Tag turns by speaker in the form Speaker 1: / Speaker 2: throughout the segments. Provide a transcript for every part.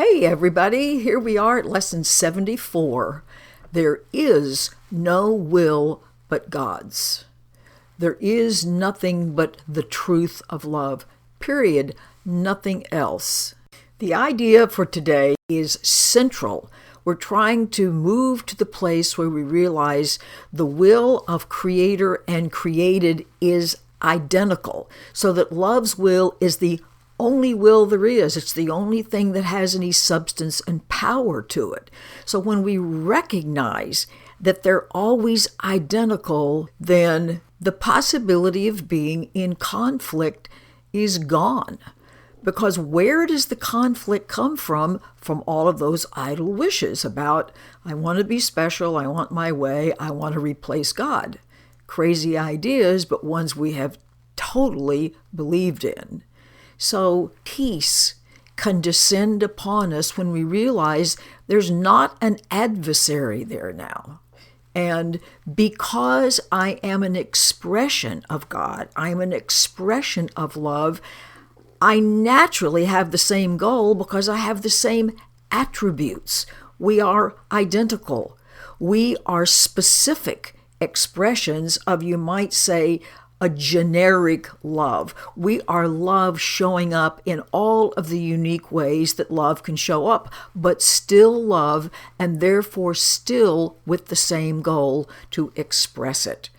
Speaker 1: Hey everybody, here we are at lesson 74. There is no will but God's. There is nothing but the truth of love, period, nothing else. The idea for today is central. We're trying to move to the place where we realize the will of Creator and created is identical, so that love's will is the only will there is. It's the only thing that has any substance and power to it. So when we recognize that they're always identical, then the possibility of being in conflict is gone. Because where does the conflict come from? From all of those idle wishes about, I want to be special, I want my way, I want to replace God. Crazy ideas, but ones we have totally believed in. So peace can descend upon us when we realize there's not an adversary there now. And because I am an expression of God, I'm an expression of love, I naturally have the same goal because I have the same attributes. We are identical. We are specific expressions of, you might say, a generic love. We are love showing up in all of the unique ways that love can show up, but still love, and therefore still with the same goal to express it.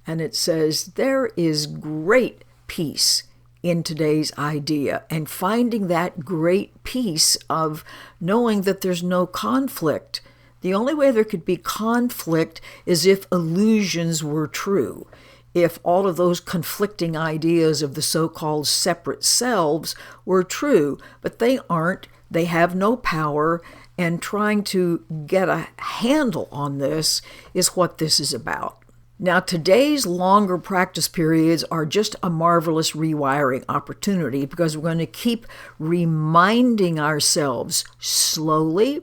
Speaker 1: And it says there is great peace in today's idea, and finding that great peace of knowing that there's no conflict. The only way there could be conflict is if illusions were true. If all of those conflicting ideas of the so-called separate selves were true, but they aren't, they have no power, and trying to get a handle on this is what this is about. Now, today's longer practice periods are just a marvelous rewiring opportunity because we're going to keep reminding ourselves slowly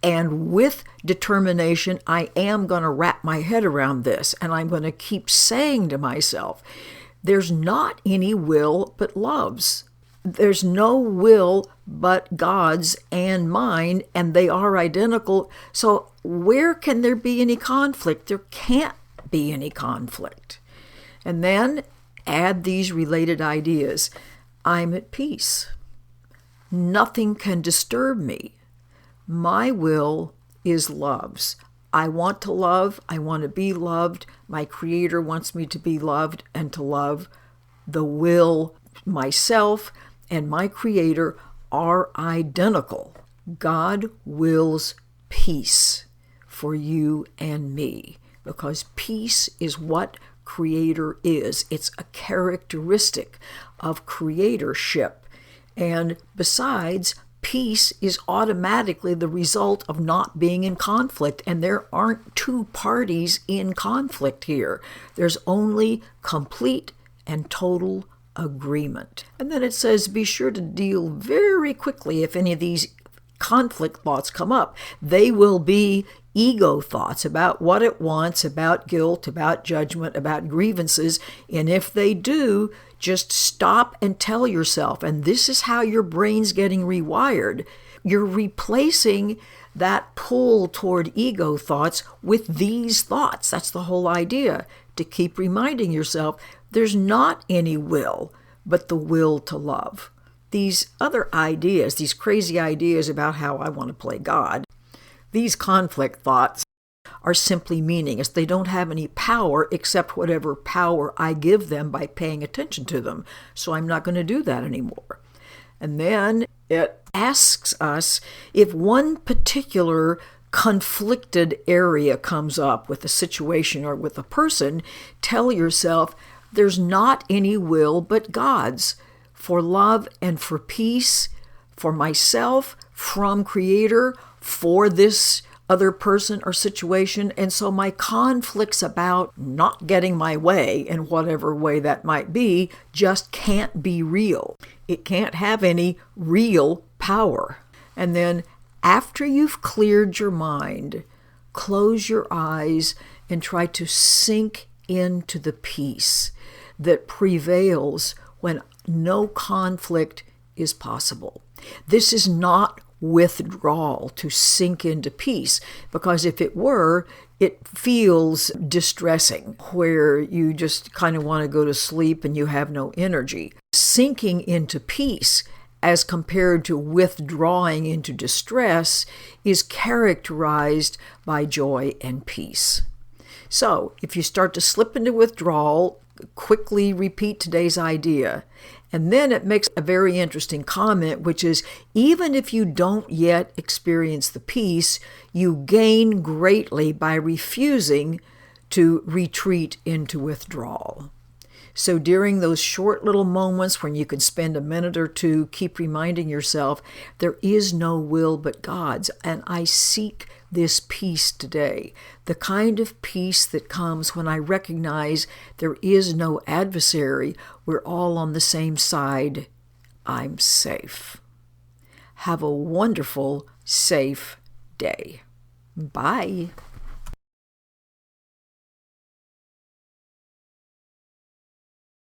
Speaker 1: and with determination, I am going to wrap my head around this, and I'm going to keep saying to myself, there's not any will but love's. There's no will but God's and mine, and they are identical. So where can there be any conflict? There can't be any conflict. And then add these related ideas. I'm at peace. Nothing can disturb me. My will is love's. I want to love. I want to be loved. My Creator wants me to be loved and to love. The will, myself, and my Creator are identical. God wills peace for you and me because peace is what Creator is. It's a characteristic of creatorship. And besides, peace is automatically the result of not being in conflict, and there aren't two parties in conflict here. There's only complete and total agreement. And then it says, be sure to deal very quickly if any of these conflict thoughts come up. They will be ego thoughts about what it wants, about guilt, about judgment, about grievances. And if they do, just stop and tell yourself, and this is how your brain's getting rewired. You're replacing that pull toward ego thoughts with these thoughts. That's the whole idea, to keep reminding yourself there's not any will but the will to love. These other ideas, these crazy ideas about how I want to play God, these conflict thoughts are simply meaningless. They don't have any power except whatever power I give them by paying attention to them. So I'm not going to do that anymore. And then it asks us if one particular conflicted area comes up with a situation or with a person, tell yourself there's not any will but God's for love and for peace, for myself, from Creator, for this other person or situation. And so my conflicts about not getting my way in whatever way that might be just can't be real. It can't have any real power. And then after you've cleared your mind, close your eyes and try to sink into the peace that prevails when no conflict is possible. This is not withdrawal, to sink into peace. Because if it were, it feels distressing, where you just kind of want to go to sleep and you have no energy. Sinking into peace, as compared to withdrawing into distress, is characterized by joy and peace. So, if you start to slip into withdrawal, quickly repeat today's idea. And then it makes a very interesting comment, which is, even if you don't yet experience the peace, you gain greatly by refusing to retreat into withdrawal. So during those short little moments when you can spend a minute or two, keep reminding yourself, there is no will but God's, and I seek this peace today. The kind of peace that comes when I recognize there is no adversary. We're all on the same side. I'm safe. Have a wonderful, safe day. Bye.